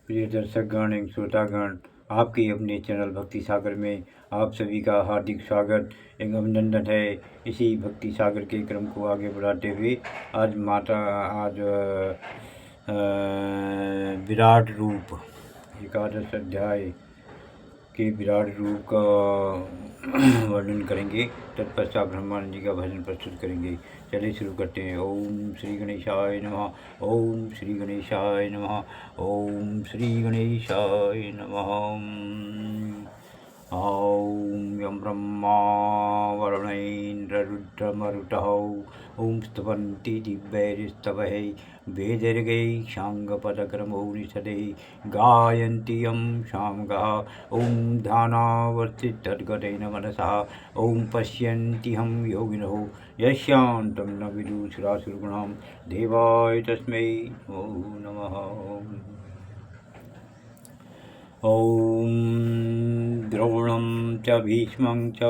प्रिय दर्शकगण एवं श्रोतागण, आपके अपने चैनल भक्ति सागर में आप सभी का हार्दिक स्वागत एवं अभिनंदन है। इसी भक्ति सागर के क्रम को आगे बढ़ाते हुए आज विराट रूप एकादश अध्याय के विराट रूप का वर्णन करेंगे। तत्पश्चात ब्रह्मानंद जी का भजन प्रस्तुत करेंगे। चलिए शुरू करते हैं। ओम श्री गणेशाय नमः। ओम श्री गणेशाय नमः। ओम श्री गणेशाय नमः। ॐ यं ब्रह्मा वरुणेन्द्ररुद्रमरुतः ॐ स्तवन्ति दिव्यैस्तवैः वेदैर्गैः साङ्गपदक्रमोपनिषदैः गायन्ति यं सामगाः। ॐ ध्यानावस्थितद्गतेन मनसः ॐ पश्यन्त्यहं योगिनः यस्यान्तं न विदुषुरासुरगणां देवाय तस्मै नमः। ॐ द्रोणं च भीष्मं च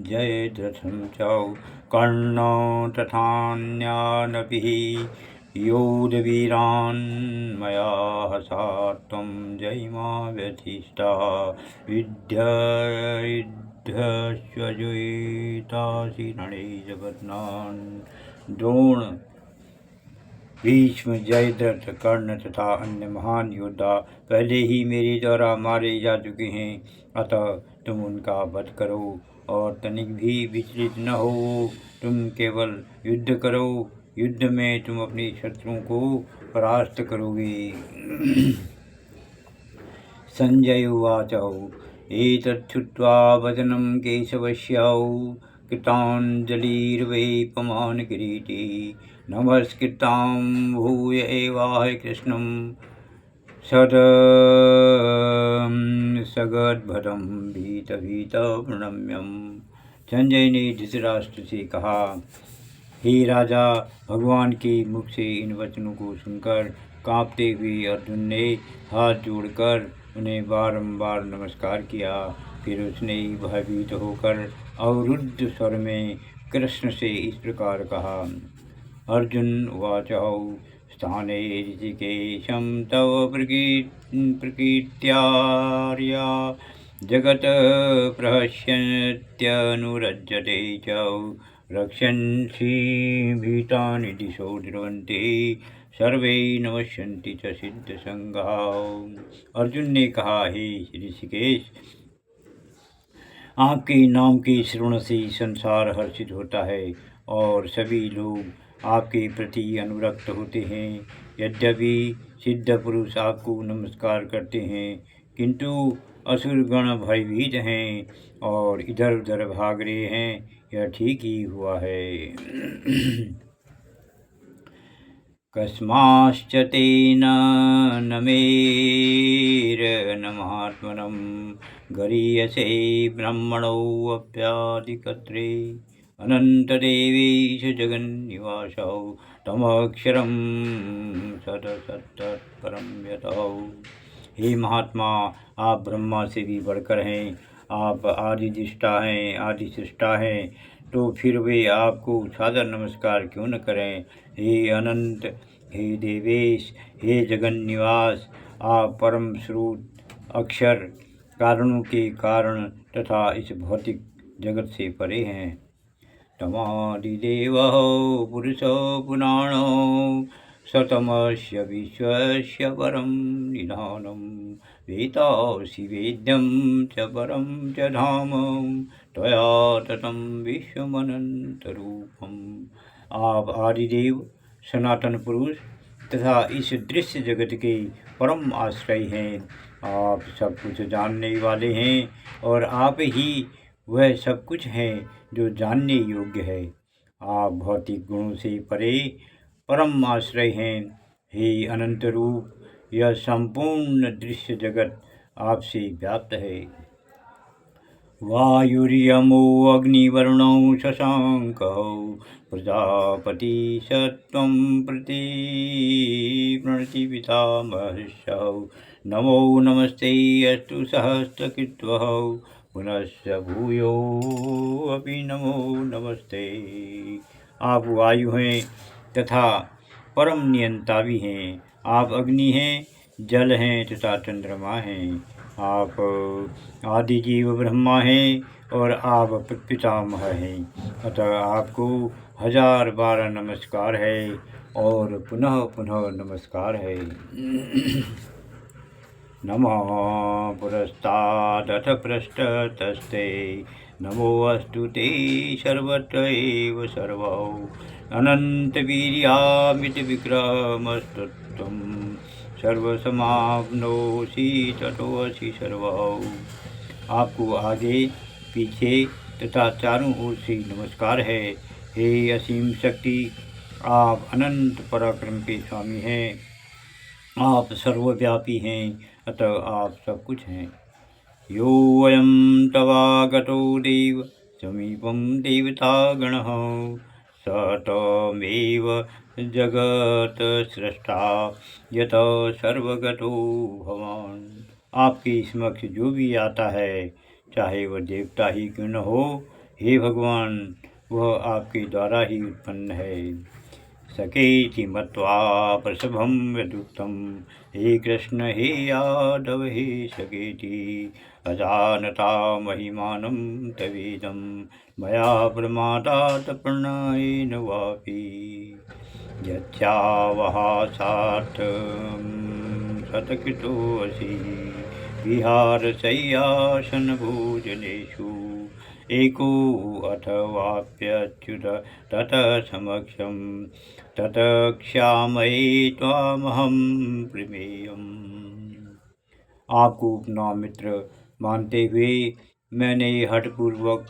जयद्रथं च कर्णं तथान्यानपि योधवीरान् मया हतास्त्वं जयिमा व्यथिष्टा विद्यास्वजुतासि रणै जगन्नान्। द्रोण, भीष्म, जयद्रथ, कर्ण तथा अन्य महान योद्धा पहले ही मेरे द्वारा मारे जा चुके हैं, अतः तुम उनका वध करो और तनिक भी विचलित न हो। तुम केवल युद्ध करो, युद्ध में तुम अपने शत्रुओं को परास्त करोगे। संजय उवाच एतच्छ्रुत्वा वचनं केशवस्य कृताञ्जलिर्वै पमान किरीटी नमस्कृतां भूय एवाह कृष्णं सगद्भदं भीत प्रणम्यम। संजय ने धृतराष्ट्र से कहा, हे राजा, भगवान के मुख से इन वचनों को सुनकर कांपते हुए अर्जुन ने हाथ जोड़कर उन्हें बारंबार नमस्कार किया। फिर उसने भयभीत होकर अवरुद्ध स्वर में कृष्ण से इस प्रकार कहा। अर्जुन उवाच स्थाने ऋषिकेशं तव प्रकीर्त्यार्या जगत प्रहस्यत्यनुरज्यते च रक्षन्सि भीतानि दिशो ध्रुवन्ति सर्वे नमस्यन्ति च सिद्धसंगाः। अर्जुन ने कहा, हे ऋषिकेश, आपके नाम के श्रवण से संसार हर्षित होता है और सभी लोग आपके प्रति अनुरक्त होते हैं। यद्यपि सिद्ध पुरुष आपको नमस्कार करते हैं, किंतु असुर गण भयभीत हैं और इधर उधर भाग रहे हैं। यह ठीक ही हुआ है। कस्माश्च तेन न मेरनमात्मनं गरीयसे ब्रह्मणोऽप्यादिकर्त्रे अनन्तदेवेश जगन्निवासौ तमक्षरं सतसत्तत्परं यतौ। हे महात्मा, आप ब्रह्मा से भी बढ़कर हैं। आप आदि दृष्टा हैं, आदि सृष्टा हैं, तो फिर वे आपको सादर नमस्कार क्यों न करें। हे अनंत, हे देवेश, हे जगन्निवास, आप परम स्रोत, अक्षर, कारणों के कारण तथा इस भौतिक जगत से परे हैं। तमादिदेवः पुरुषो पुराणो सतमस्य विश्वस्य परं निधानं वेतासि वेद्यं च परं च धाम त्वया ततं विश्वमनन्तरूपम्। आप आदिदेव, सनातन पुरुष तथा इस दृश्य जगत के परम आश्रय हैं। आप सब कुछ जानने वाले हैं और आप ही वह सब कुछ हैं जो जानने योग्य है। आप भौतिक गुणों से परे परम आश्रय हैं। हे अनंत रूप, यह संपूर्ण दृश्य जगत आपसे व्याप्त है। वायुर्यमो अग्निवरुणौ शशाङ्कौ प्रजापति सत्वं प्रति प्रणति पितामहर्षौ नमो नमस्ते अस्तु सहस्रकृत्वः पुनश्च भूयो अपि नमो नमस्ते। आप वायु हैं तथा परम नियंता भी हैं। आप अग्नि हैं जल हैं तथा चंद्रमा हैं। आप आदि जीव ब्रह्मा हैं और आप पितामह हैं, अतः आपको 1012 नमस्कार है और पुनः पुनः नमस्कार है। नमः पुरस्तादथ पृष्ठतस्ते नमोऽस्तु ते सर्वत्र एव सर्वौ अनन्तवीर्यामितविक्रमस्तुत्वं सर्वसमाप्नोषि ततोऽसि सर्वौ। आपको आगे पीछे तथा चारों ओर से नमस्कार है। हे असीम शक्ति, आप अनंत पराक्रम के स्वामी हैं, आप सर्वव्यापी हैं, अतः आप सब कुछ हैं। यो वयं तवागतो देव समीपं देवतागणः स त्वमेव जगत्स्रष्टा यत सर्वगतो भवान्। आपके समक्ष जो भी आता है, चाहे वह देवता ही क्यों न हो, हे भगवान, वह आपके द्वारा ही उत्पन्न है। सकेति मत्वा प्रसभं यदुक्तं हे कृष्ण हे यादव हे सकेति अजानता महिमानं तवेदं मया प्रमादात् प्रणयेन वापि यच्छावहासार्थं शतकृतोऽसि विहारशय्यासनभोजनेषु एको अथवाप्यच्युत ततः समक्षं ततः क्षामये त्वामहं प्रमेयम्। आपको अपना मित्र मानते हुए मैंने हठपूर्वक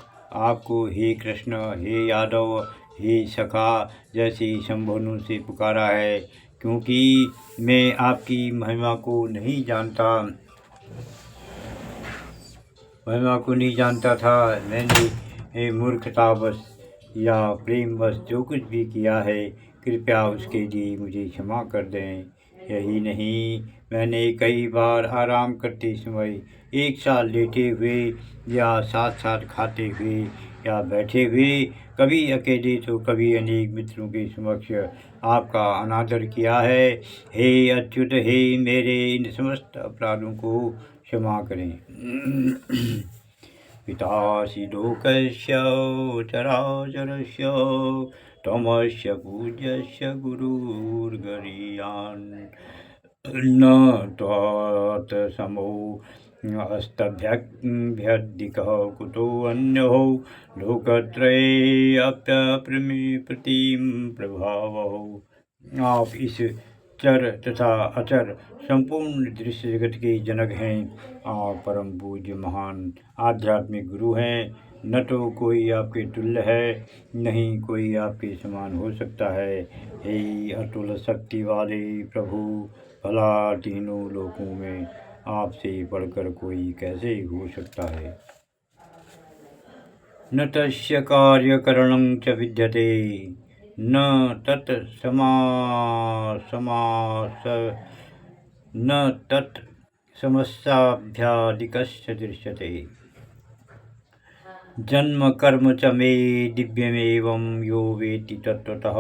आपको हे कृष्ण हे यादव हे सखा जैसे संबोधनों से पुकारा है, क्योंकि मैं आपकी महिमा को नहीं जानता था। मैंने मूर्खतावश या प्रेमवश जो कुछ भी किया है, कृपया उसके लिए मुझे क्षमा कर दें। यही नहीं, मैंने कई बार आराम करते समय, एक साथ लेटे हुए या साथ साथ खाते हुए या बैठे हुए, कभी अकेले तो कभी अनेक मित्रों के समक्ष आपका अनादर किया है। हे अच्युत, हे मेरे इन समस्त अपराधों को क्षमा करें। पितासि लोकस्य चराचरस्य त्वमस्य पूज्यस्य गुरुर्गरीयान् न त्वत्समो अस्तभ्यधिकः कुतोऽन्यो लोकत्रयेऽप्यप्रतिम प्रभावः। आप इस चर तथा अचर संपूर्ण दृश्य जगत के जनक हैं। आप परम पूज्य महान आध्यात्मिक गुरु हैं। न तो कोई आपके तुल्य है, नहीं कोई आपके समान हो सकता है। हे अतुल शक्ति वाले प्रभु, भला तीनों लोकों में आपसे बढ़कर कोई कैसे हो सकता है। न तस्य कार्यकरणं च विद्यते न तत् समस्याभ्यादिकस्य दृश्यते। जन्म कर्म च मे दिव्यमेवं यो वेत्ति तत्त्वतः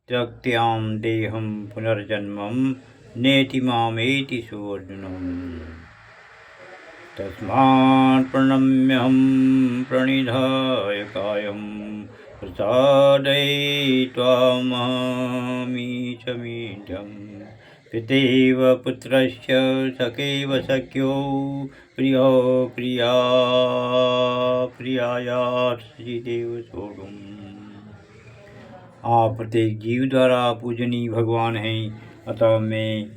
त्यक्त्यां देहं पुनर्जन्मं नेति मामेति सोऽर्जुनम्। तस्मात् प्रणम्यहं प्रणिधाय कायं प्रसादये त्वामहमीश मीढ्यम्। पितेव पुत्रस्य सखेव सख्यो प्रियो प्रियायार्षि देव सोढुम्। आप प्रत्येक जीव द्वारा पूजनीय भगवान हैं, अतः मैं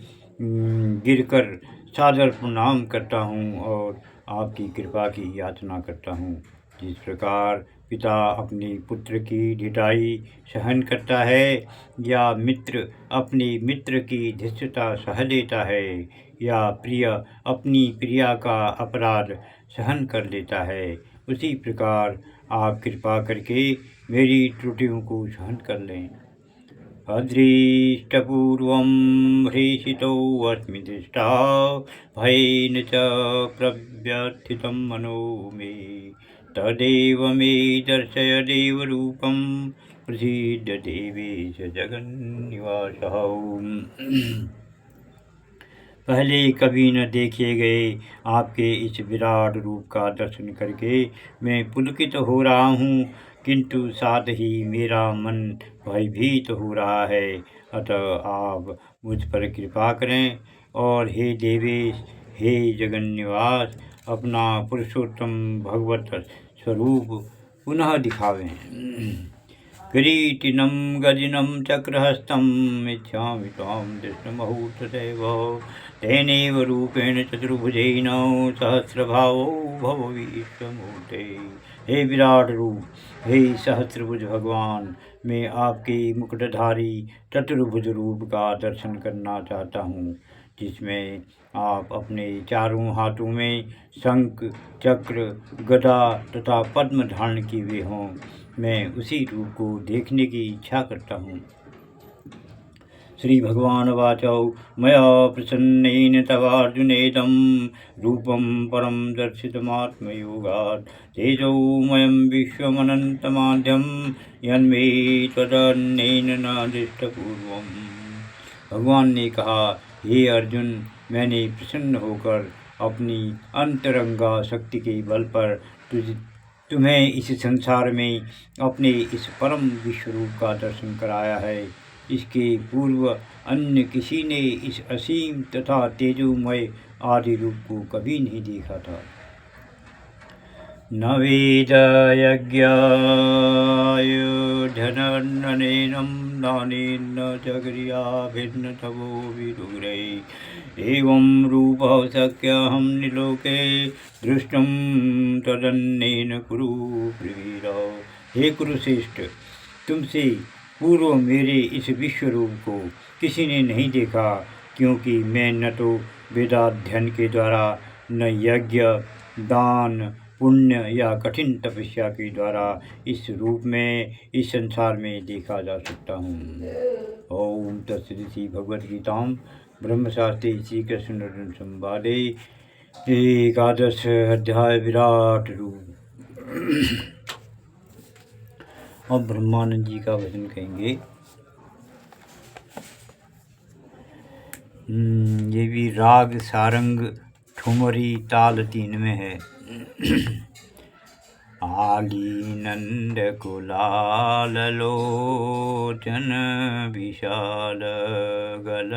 गिरकर सादर प्रणाम करता हूँ और आपकी कृपा की याचना करता हूँ। जिस प्रकार पिता अपने पुत्र की ढिठाई सहन करता है या मित्र अपने मित्र की धृष्टता सह लेता है या प्रिय अपनी प्रिया का अपराध सहन कर लेता है, उसी प्रकार आप कृपा करके मेरी त्रुटियों को सहन कर लें। अदृष्टपूर्वं हृषितोऽस्मि दृष्टा भयेन च प्रव्यथितं मनो मे। तदेव मे दर्शय देवरूपं प्रसीद देवेश जगन्निवासः। पहले कभी न देखे गए आपके इस विराट रूप का दर्शन करके मैं पुलकित हो रहा हूँ, किंतु साथ ही मेरा मन भयभीत हो रहा है। अतः आप मुझ पर कृपा करें और हे देवेश, हे जगन्निवास, अपना पुरुषोत्तम भगवत स्वरूप पुनः दिखावें। किरीटिनं गदिनं चक्रहस्तं इच्छामि त्वां दृष्टमहूर्तदैव तेनैव रूपेण चतुर्भुजेन सहस्रभावो भव विश्वमूर्ते। हे विराट रूप, हे सहस्रभुज भगवान, मैं आपके मुकुटधारी चतुर्भुज रूप का दर्शन करना चाहता हूँ, जिसमें आप अपने चारों हाथों में शंख, चक्र, गदा तथा पद्म धारण किए हुए हों। मैं उसी रूप को देखने की इच्छा करता हूँ। श्री भगवान वाचौ मया प्रसन्नेन तवार्जुनेदं रूपं परं दर्शितमात्मयोगात् तेजोमयं विश्वमनन्तमाद्यं यन्मे त्वदन्येन न दृष्टपूर्वम्। भगवान ने कहा, हे अर्जुन, मैंने प्रसन्न होकर अपनी अंतरंगा शक्ति के बल पर तुम्हें इस संसार में अपने इस परम विश्वरूप का दर्शन कराया है। इसके पूर्व अन्य किसी ने इस असीम तथा तेजोमय आदि रूप को कभी नहीं देखा था। न वेद यज्ञाय धनन्नेनं दानेन च क्रियाभिर्न तवो विदुरे एवं रूपः शक्यहं निलोके दृष्टुं तदन्येन कुरु ब्रवीर। हे कुरुश्रेष्ठ, तुमसे पूर्व मेरे इस विश्व रूप को किसी ने नहीं देखा, क्योंकि मैं न तो वेदाध्ययन के द्वारा, न यज्ञ, दान, पुण्य या कठिन तपस्या के द्वारा इस रूप में इस संसार में देखा जा सकता हूँ। ओम तत्सदिति भगवद्गीताम ब्रह्मशास्त्रे श्री कृष्ण अर्जुन संवादे एकादश अध्याय विराट रूप। अब ब्रह्मानंद जी का वचन कहेंगे। ये भी राग सारंग ठुमरी ताल 3 में है। आली नंद कुलाल लोचन विशाल गल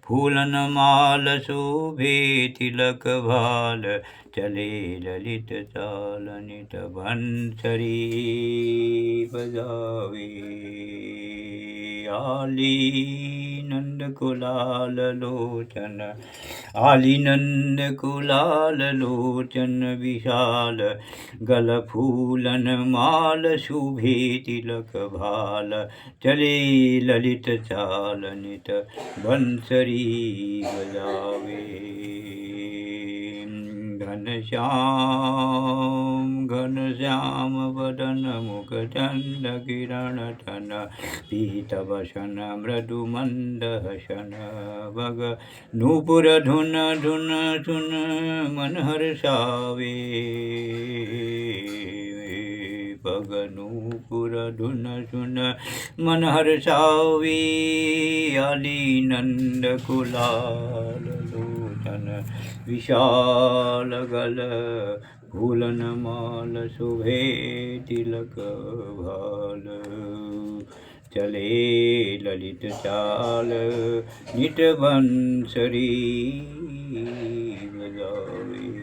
फूलन माल शोभे तिलक भाल चले ललित चाल नित बंसरी बजावे। आली नंद कुलाल लोचन, आली नंद कुलाल लोचन विशाल गल फूलन माल शोभे तिलक भाल चले ललित चाल नित बंसरी बजावे। घन श्याम वदन मुख चंद किरण तन पीत वसन मृदु मंद हसन बग नूपुर धुन धुन सुन मन हर्षावे। बग नूपुर धुन सुन मन हर्षावे। आली नंद कुलाल लोचन विशाल गल फूलन माल शोभे तिलक भाल चले ललित चाल नित बंसरी बजावे।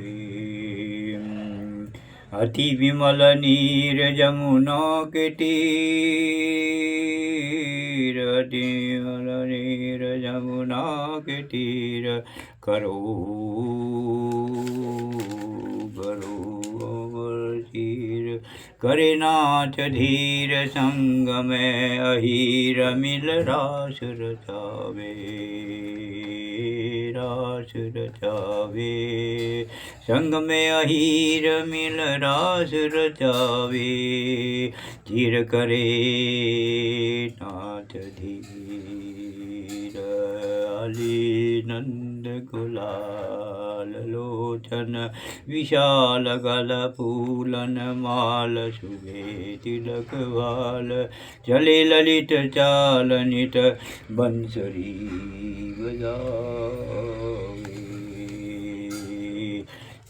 अति विमल नीर जमुना के तीर, अति विमल नीर जमुना के तीर करो चीर करे नाच धीर संग में अहीर मिल रास रचावे। रास रचावे संग में अहीर मिल रास रचावे। धीर करे नाच धीर। आली नंद गुलाल लोचन विशाल गल फूलन माल शोभे तिलक भाल चले ललित चाल नित बंसरी बजावे।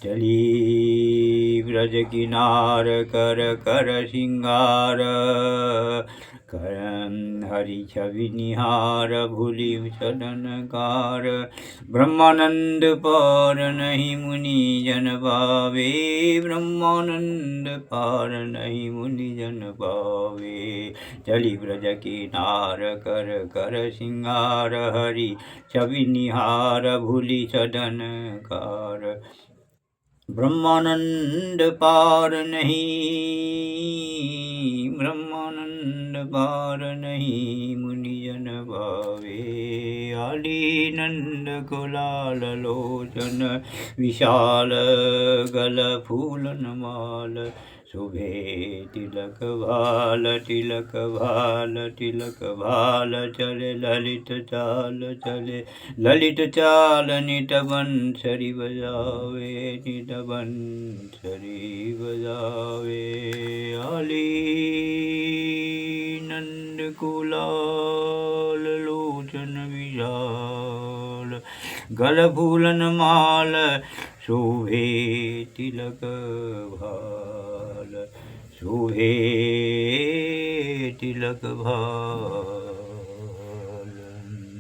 चली ब्रज किनार कर कर सिंगार करम हरि छवि निहार भूलि सदनकार ब्रह्मानंद पार नहीं मुनि जन पावे ब्रह्मानंद पार नहीं मुनि जन पावे चली ब्रज किनार कर कर सिंगार हरि छवि निहार भूलि सदनकार ब्रह्मानंद पार नहीं ब्रह्मानंद पार नहीं मुनि जन भावे आली नंद कुलाल लोचन विशाल गल फूलन माल शोभे तिलक भाल तिलक भाल तिलक भाल चले ललित चाल नित बंसरी बजावे नित बंसरी बजावे आली नंद कुलाल लोचन विशाल गल फूलन माल शोभे तिलक भाल शोभे तिलक भाल।